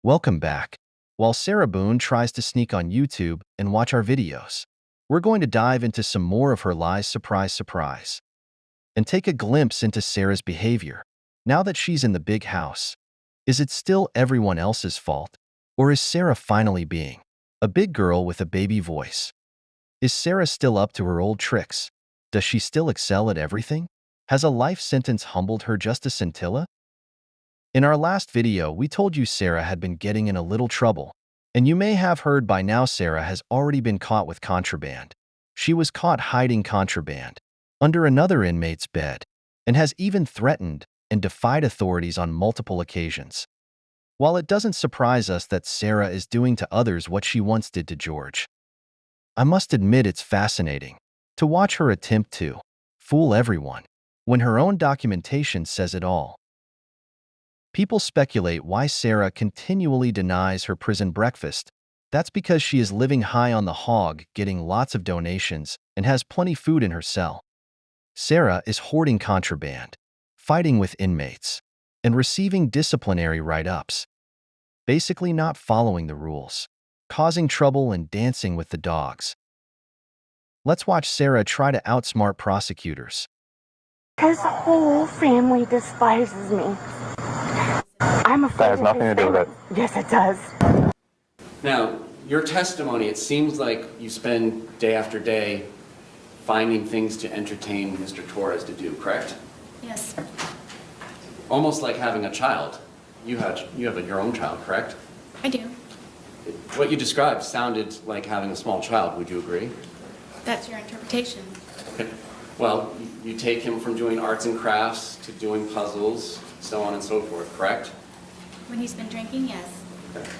Welcome back. While Sarah Boone tries to sneak on YouTube and watch our videos, we're going to dive into some more of her lies, surprise, surprise, and take a glimpse into Sarah's behavior. Now that she's in the big house, is it still everyone else's fault? Or is Sarah finally being a big girl with a baby voice? Is Sarah still up to her old tricks? Does she still excel at everything? Has a life sentence humbled her just a scintilla? In our last video, we told you Sarah had been getting in a little trouble, and you may have heard by now Sarah has already been caught with contraband. She was caught hiding contraband under another inmate's bed and has even threatened and defied authorities on multiple occasions. While it doesn't surprise us that Sarah is doing to others what she once did to George, I must admit it's fascinating to watch her attempt to fool everyone when her own documentation says it all. People speculate why Sarah continually denies her prison breakfast. That's because she is living high on the hog, getting lots of donations, and has plenty food in her cell. Sarah is hoarding contraband, fighting with inmates, and receiving disciplinary write-ups. Basically not following the rules, causing trouble and dancing with the dogs. Let's watch Sarah try to outsmart prosecutors. His whole family despises me. I'm afraid That has nothing to do with it. Yes, it does. Now, your testimony, it seems like you spend day after day finding things to entertain Mr. Torres to do, correct? Yes, Almost like having a child. You have your own child, correct? I do. What you described sounded like having a small child, would you agree? That's your interpretation. Okay. Well, you take him from doing arts and crafts to doing puzzles, so on and so forth, correct? When he's been drinking, yes. Okay.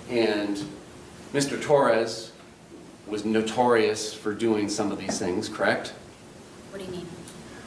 And Mr. Torres was notorious for doing some of these things, correct? What do you mean?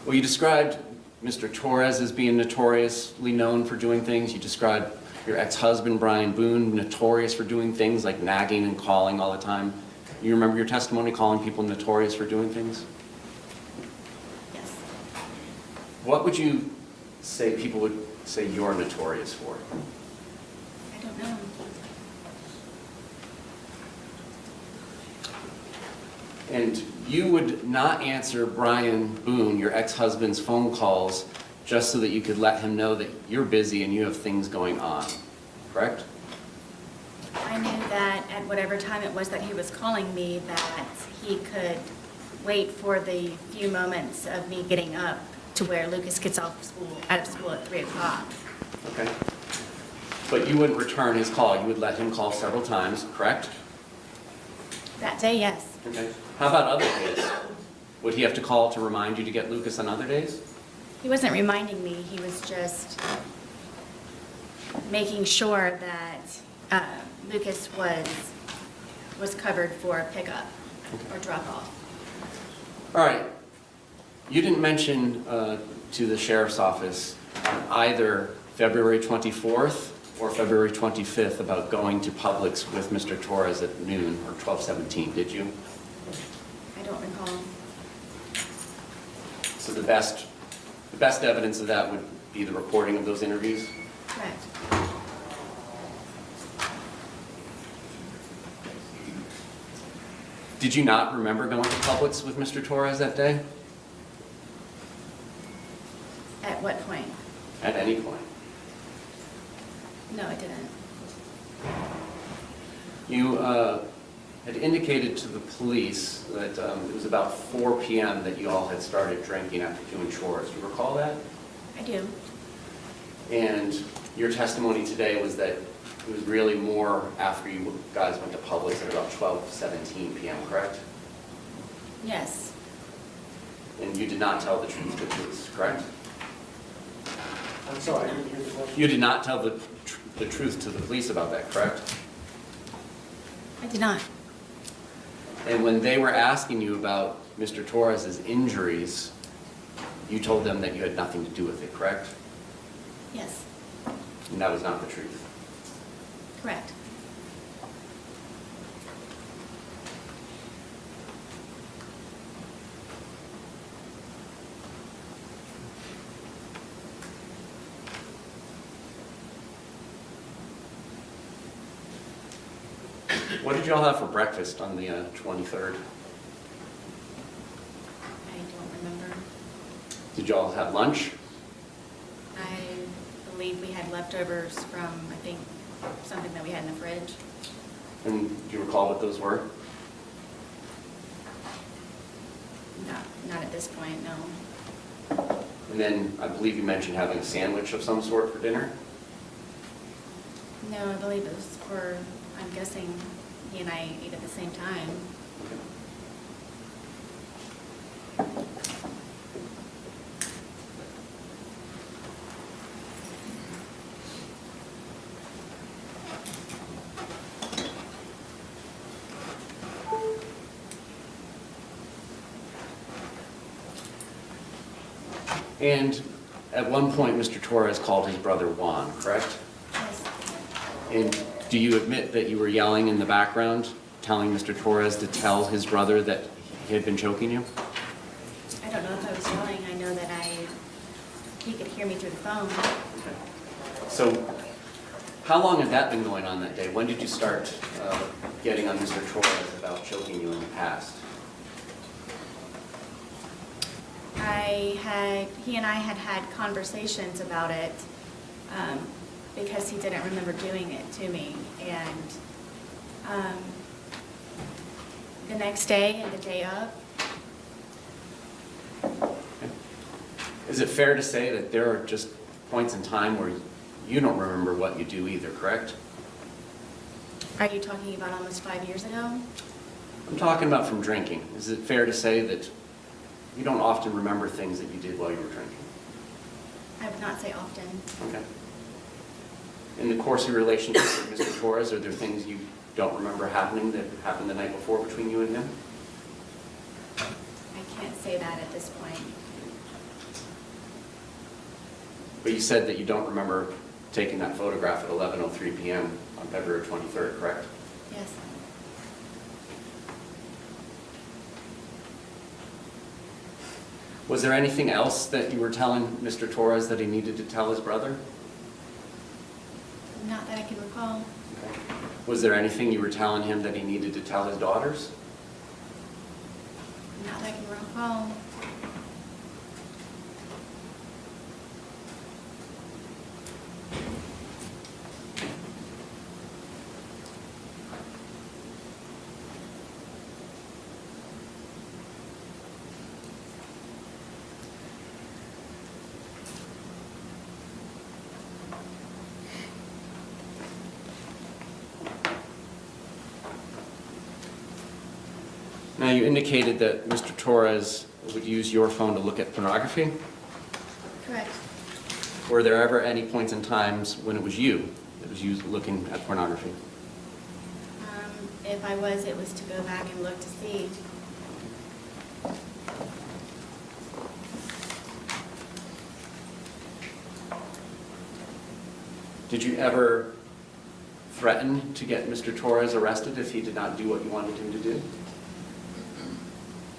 Well, you described Mr. Torres as being notoriously known for doing things. You described your ex-husband, Brian Boone, notorious for doing things like nagging and calling all the time. You remember your testimony calling people notorious for doing things? Yes. What would you say people would say you're notorious for? I don't know. And you would not answer Brian Boone, your ex-husband's phone calls just so that you could let him know that you're busy and you have things going on, correct? I knew that at whatever time it was that he was calling me, that he could wait for the few moments of me getting up to where Lucas gets out of school at 3 o'clock. Okay. But you wouldn't return his call. You would let him call several times, correct? That day, yes. Okay. How about other days? Would he have to call to remind you to get Lucas on other days? He wasn't reminding me, he was just making sure that Lucas was covered for pickup or drop-off. All right. You didn't mention to the sheriff's office on either February 24th or February 25th about going to Publix with Mr. Torres at noon or 12:17, did you? I don't recall. So the best evidence of that would be the recording of those interviews? Correct. Did you not remember going to Publix with Mr. Torres that day? At what point? At any point? No, I didn't. You had indicated to the police that it was about 4 p.m. that you all had started drinking after doing chores. Do you recall that? I do. And your testimony today was that it was really more after you guys went to Publix at about 12:17 p.m., correct? Yes. And you did not tell the truth to the police, correct? I'm sorry, I didn't hear the question. You did not tell the truth to the police about that, correct? I did not. And when they were asking you about Mr. Torres's injuries, you told them that you had nothing to do with it, correct? Yes. And that was not the truth. Correct. What did y'all have for breakfast on the 23rd? I don't remember. Did y'all have lunch? I believe we had leftovers from, I think, something that we had in the fridge. And do you recall what those were? Not at this point, no. And then I believe you mentioned having a sandwich of some sort for dinner? No, I believe it was for, I'm guessing he and I ate at the same time. And at one point, Mr. Torres called his brother Juan, correct? Yes. And do you admit that you were yelling in the background, telling Mr. Torres to tell his brother that he had been choking you? I don't know if I was yelling. I know that he could hear me through the phone. Okay. So how long had that been going on that day? When did you start getting on Mr. Torres about choking you in the past? He and I had had conversations about it because he didn't remember doing it to me. And the next day and the day of. Is it fair to say that there are just points in time where you don't remember what you do either, correct? Are you talking about almost 5 years ago? I'm talking about from drinking. Is it fair to say that you don't often remember things that you did while you were drinking? I would not say often. Okay. In the course of your relationship with Mr. Torres, are there things you don't remember happening that happened the night before between you and him? I can't say that at this point. But you said that you don't remember taking that photograph at 11:03 p.m. on February 23rd, correct? Yes. Was there anything else that you were telling Mr. Torres that he needed to tell his brother? Not that I can recall. Okay. Was there anything you were telling him that he needed to tell his daughters? Not that I can recall. Now, you indicated that Mr. Torres would use your phone to look at pornography. Correct. Were there ever any points in times when it was you that was you looking at pornography? If I was, it was to go back and look to see. Did you ever threaten to get Mr. Torres arrested if he did not do what you wanted him to do?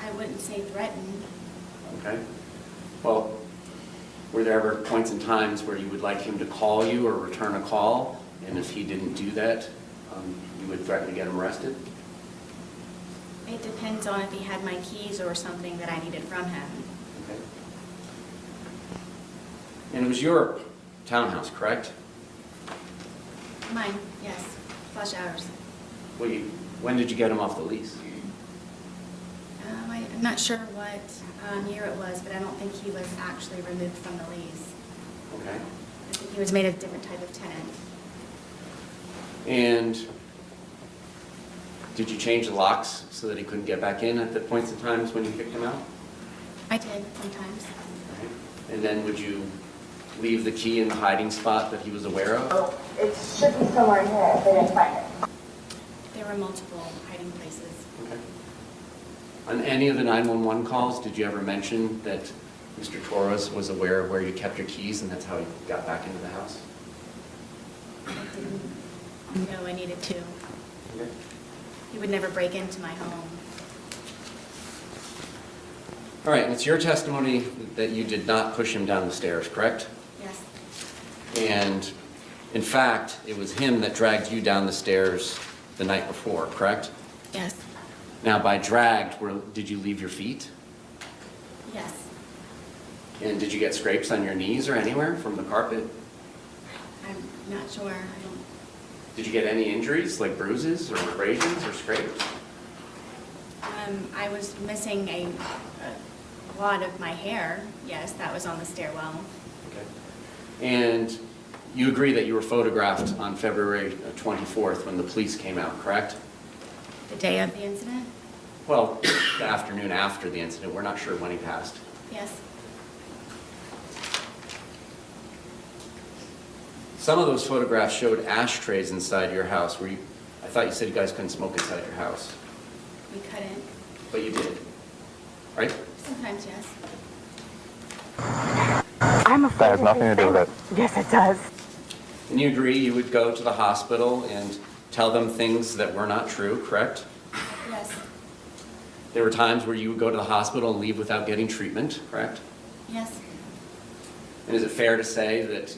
I wouldn't say threaten. Okay. Well, were there ever points in times where you would like him to call you or return a call, and if he didn't do that, you would threaten to get him arrested? It depends on if he had my keys or something that I needed from him. Okay. And it was your townhouse, correct? Mine, yes. Flush hours. When did you get him off the lease? I'm not sure what year it was, but I don't think he was actually removed from the lease. Okay. I think he was made a different type of tenant. And did you change the locks so that he couldn't get back in at the points in times when you kicked him out? I did sometimes. Okay. And then would you leave the key in the hiding spot that he was aware of? Oh, it should be somewhere in here if they didn't find it. There were multiple hiding places. Okay. On any of the 911 calls, did you ever mention that Mr. Torres was aware of where you kept your keys and that's how you got back into the house? I didn't know I needed to. Okay. He would never break into my home. All right, and it's your testimony that you did not push him down the stairs, correct? Yes. And in fact, it was him that dragged you down the stairs the night before, correct? Yes. Now, by dragged, did you leave your feet? Yes. And did you get scrapes on your knees or anywhere from the carpet? I'm not sure. I don't. Did you get any injuries, like bruises or abrasions or scrapes? I was missing a wad of my hair. Yes, that was on the stairwell. Okay. And you agree that you were photographed on February 24th when the police came out, correct? The day of the incident? Well, the afternoon after the incident. We're not sure when he passed. Yes. Some of those photographs showed ashtrays inside your house. I thought you said you guys couldn't smoke inside your house, We couldn't. but you did, right? Sometimes, yes. I'm afraid That has nothing to do with it. Yes, it does. And you agree you would go to the hospital and tell them things that were not true, correct? Yes. There were times where you would go to the hospital and leave without getting treatment, correct? Yes. And is it fair to say that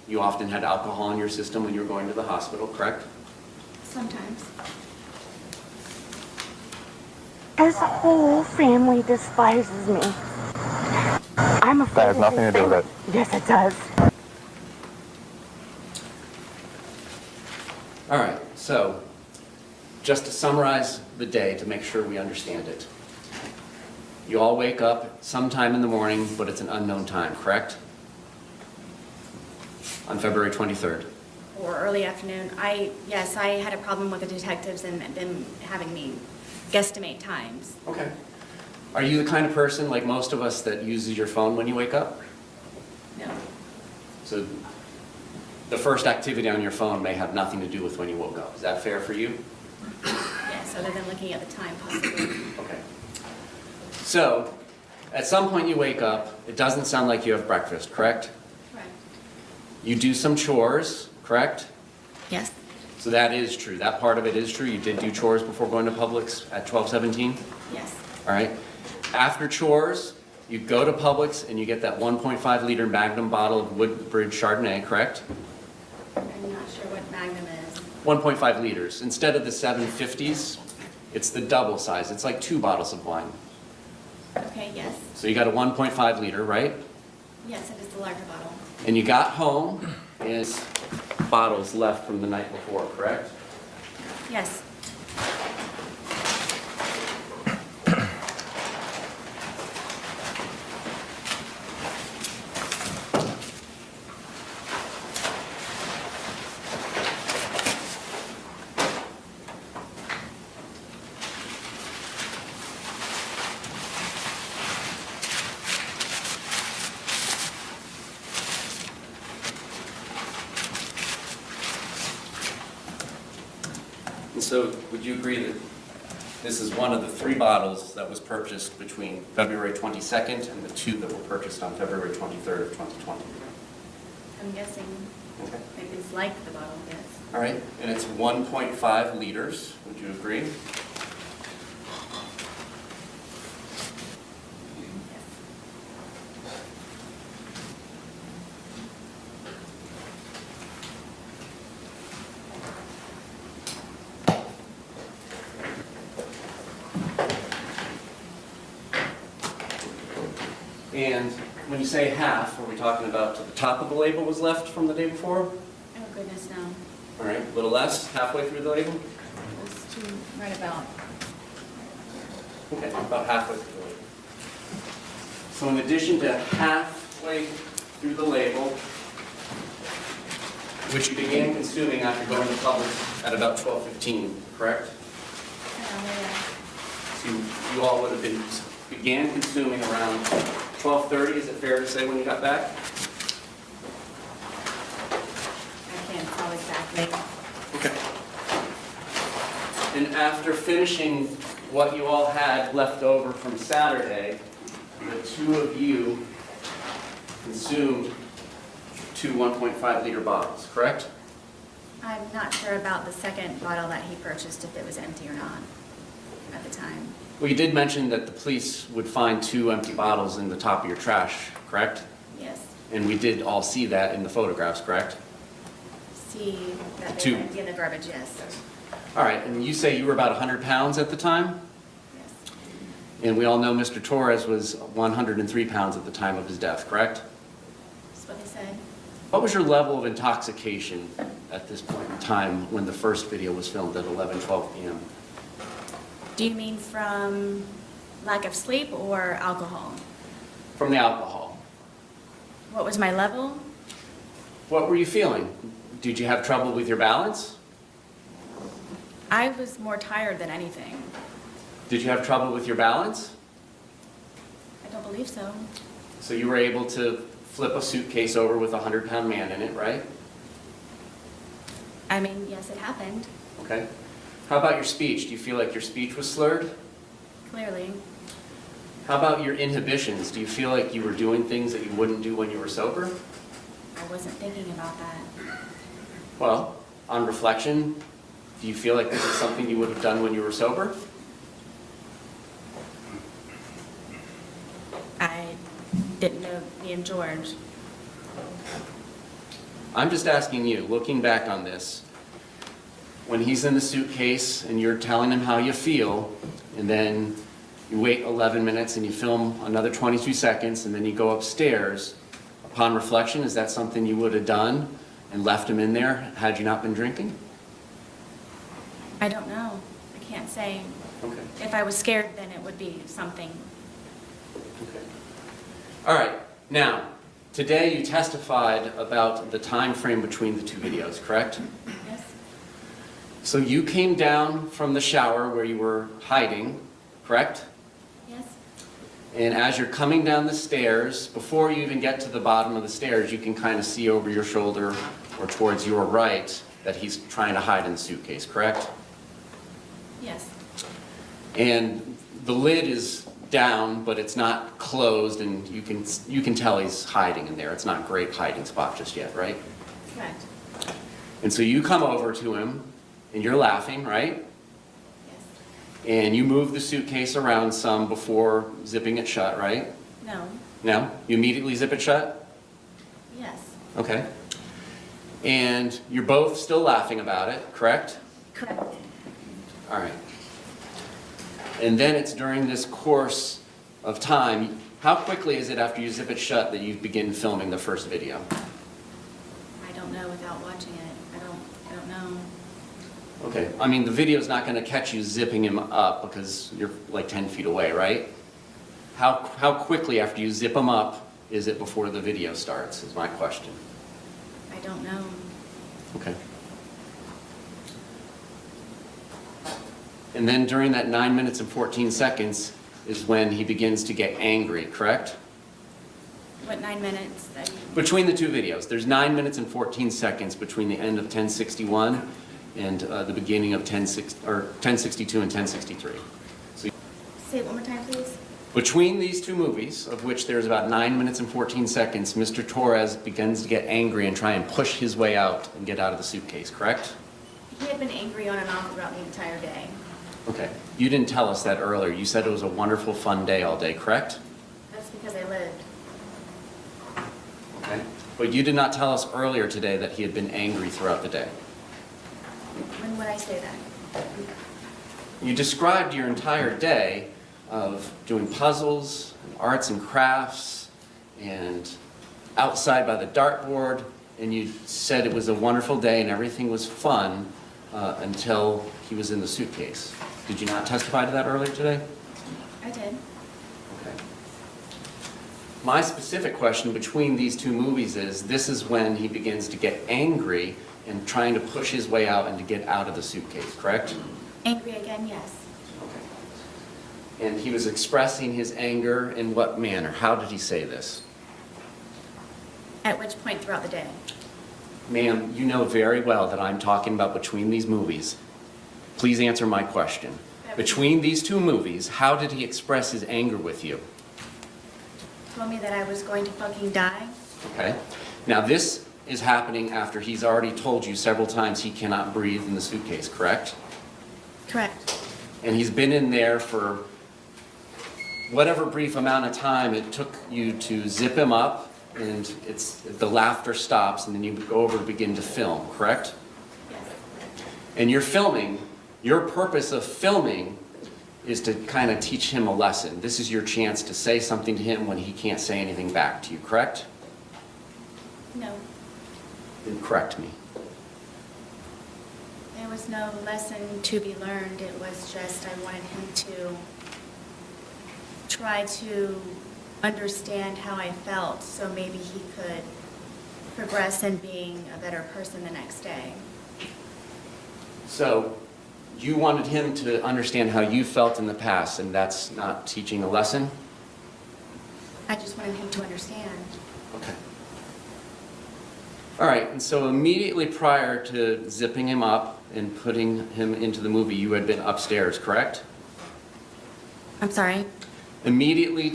you often had alcohol in your system when you were going to the hospital, correct? Sometimes. His whole family despises me. I'm afraid That has nothing to do with it. Yes, it does. All right, so just to summarize the day to make sure we understand it. You all wake up sometime in the morning, but it's an unknown time, correct? On February 23rd. Or early afternoon. Yes, I had a problem with the detectives and them having me guesstimate times. Okay. Are you the kind of person, like most of us, that uses your phone when you wake up? No. So the first activity on your phone may have nothing to do with when you woke up. Is that fair for you? Yes, other than looking at the time possibly. Okay. So, at some point you wake up, it doesn't sound like you have breakfast, correct? Correct. You do some chores, correct? Yes. So that is true. That part of it is true. You did do chores before going to Publix at 12:17? Yes. All right. After chores, you go to Publix and you get that 1.5 liter Magnum bottle of Woodbridge Chardonnay, correct? I'm not sure what Magnum is. 1.5 liters. Instead of the 750s, it's the double size. It's like 2 bottles of wine. Okay, yes. So you got a 1.5 liter, right? Yes, it is the larger bottle. And you got home and it's bottles left from the night before, correct? Yes. And so would you agree that this is one of the 3 bottles that was purchased between February 22nd and the 2 that were purchased on February 23rd of 2020? I'm guessing Okay. maybe it's like the bottle, yes. All right, and it's 1.5 liters. Would you agree? Yes. And when you say half, are we talking about to the top of the label was left from the day before? Oh, goodness, no. All right, a little less, halfway through the label? It was too, right about. Okay, about halfway through the label. So in addition to halfway through the label, which you began consuming after going to Publix at about 12:15, correct? So you all would have began consuming around 12:30, is it fair to say, when you got back? I can't tell exactly. Okay. And after finishing what you all had left over from Saturday, the 2 of you consumed 2 1.5 liter bottles, correct? I'm not sure about the second bottle that he purchased, if it was empty or not at the time. Well, you did mention that the police would find 2 empty bottles in the top of your trash, correct? Yes. And we did all see that in the photographs, correct? See that they Two. were empty in the garbage, yes. All right, and you say you were about 100 pounds at the time? Yes. And we all know Mr. Torres was 103 pounds at the time of his death, correct? That's what they said. What was your level of intoxication at this point in time when the first video was filmed at 11:12 p.m.? Do you mean from lack of sleep or alcohol? From the alcohol. What was my level? What were you feeling? Did you have trouble with your balance? I was more tired than anything. Did you have trouble with your balance? I don't believe so. So you were able to flip a suitcase over with a 100-pound man in it, right? I mean, yes, it happened, Okay. How about your speech? Do you feel like your speech was slurred? clearly. How about your inhibitions? Do you feel like you were doing things that you wouldn't do when you were sober? I wasn't thinking about that. Well, on reflection, do you feel like this is something you would have done when you were sober? I didn't know me and George. I'm just asking you, looking back on this, when he's in the suitcase and you're telling him how you feel, and then you wait 11 minutes and you film another 22 seconds, and then you go upstairs, upon reflection, is that something you would have done and left him in there had you not been drinking? I don't know. I can't say. Okay. If I was scared, then it would be something. Okay. All right. Now, today you testified about the time frame between the two videos, correct? Yes? So you came down from the shower where you were hiding, correct? Yes? And as you're coming down the stairs, before you even get to the bottom of the stairs, you can kind of see over your shoulder or towards your right that he's trying to hide in the suitcase, correct? Yes. And the lid is down, but it's not closed, and you can tell he's hiding in there. It's not a great hiding spot just yet, right? Correct. And so you come over to him, and you're laughing, right? Yes. And you move the suitcase around some before zipping it shut, right? No. No? You immediately zip it shut? Yes. Okay. And you're both still laughing about it, correct? Correct. All right. And then it's during this course of time, how quickly is it after you zip it shut that you begin filming the first video? I don't know without watching it. I don't know. Okay, I mean, the video's not going to catch you zipping him up because you're like 10 feet away, right? How quickly after you zip him up is it before the video starts, is my question. I don't know. Okay. And then during that 9 minutes and 14 seconds is when he begins to get angry, correct? What, 9 minutes? Between the two videos, there's 9 minutes and 14 seconds between the end of 1061 and the beginning of 1062 and 1063. So Say it one more time, please. between these two movies, of which there's about 9 minutes and 14 seconds, Mr. Torres begins to get angry and try and push his way out and get out of the suitcase, correct? He had been angry on and off throughout the entire day. Okay. You didn't tell us that earlier. You said it was a wonderful, fun day all day, correct? That's because I lived. Okay. But you did not tell us earlier today that he had been angry throughout the day. When would I say that? You described your entire day of doing puzzles, and arts and crafts, and outside by the dartboard, and you said it was a wonderful day and everything was fun until he was in the suitcase. Did you not testify to that earlier today? I did. Okay. My specific question between these two movies is, this is when he begins to get angry and trying to push his way out and to get out of the suitcase, correct? Angry again, yes. Okay. And he was expressing his anger in what manner? How did he say this? At which point throughout the day? Ma'am, you know very well that I'm talking about between these movies. Please answer my question. Between these two movies, how did he express his anger with you? Told me that I was going to fucking die. Okay. Now this is happening after he's already told you several times he cannot breathe in the suitcase, correct? Correct. And he's been in there for whatever brief amount of time it took you to zip him up, and the laughter stops, and then you go over to begin to film, correct? Yes. And you're filming Your purpose of filming is to kind of teach him a lesson. This is your chance to say something to him when he can't say anything back to you, correct? No, Then correct me. there was no lesson to be learned. It was just I wanted him to try to understand how I felt, so maybe he could progress in being a better person the next day. So you wanted him to understand how you felt in the past, and that's not teaching a lesson? I just wanted him to understand. Okay. All right, and so immediately prior to zipping him up and putting him into the movie, you had been upstairs, correct? I'm sorry? Immediately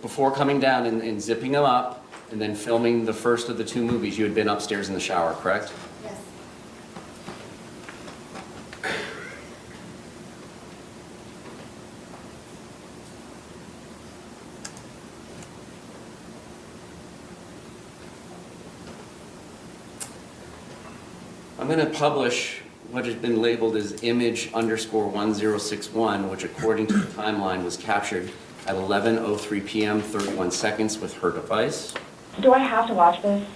before coming down and zipping him up and then filming the first of the two movies, you had been upstairs in the shower, correct? Yes. I'm going to publish what has been labeled as image_1061, which according to the timeline was captured at 11:03 p.m. 31 seconds with her device. Do I have to watch this?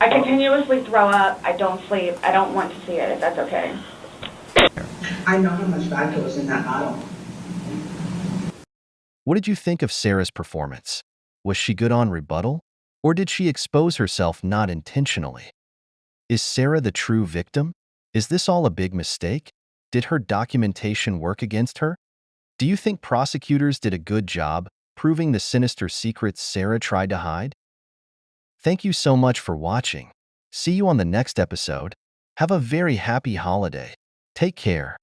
I continuously throw up. I don't sleep. I don't want to see it, if that's okay. I know how much vodka was in that bottle. What did you think of Sarah's performance? Was she good on rebuttal? Or did she expose herself not intentionally? Is Sarah the true victim? Is this all a big mistake? Did her documentation work against her? Do you think prosecutors did a good job proving the sinister secrets Sarah tried to hide? Thank you so much for watching. See you on the next episode. Have a very happy holiday. Take care.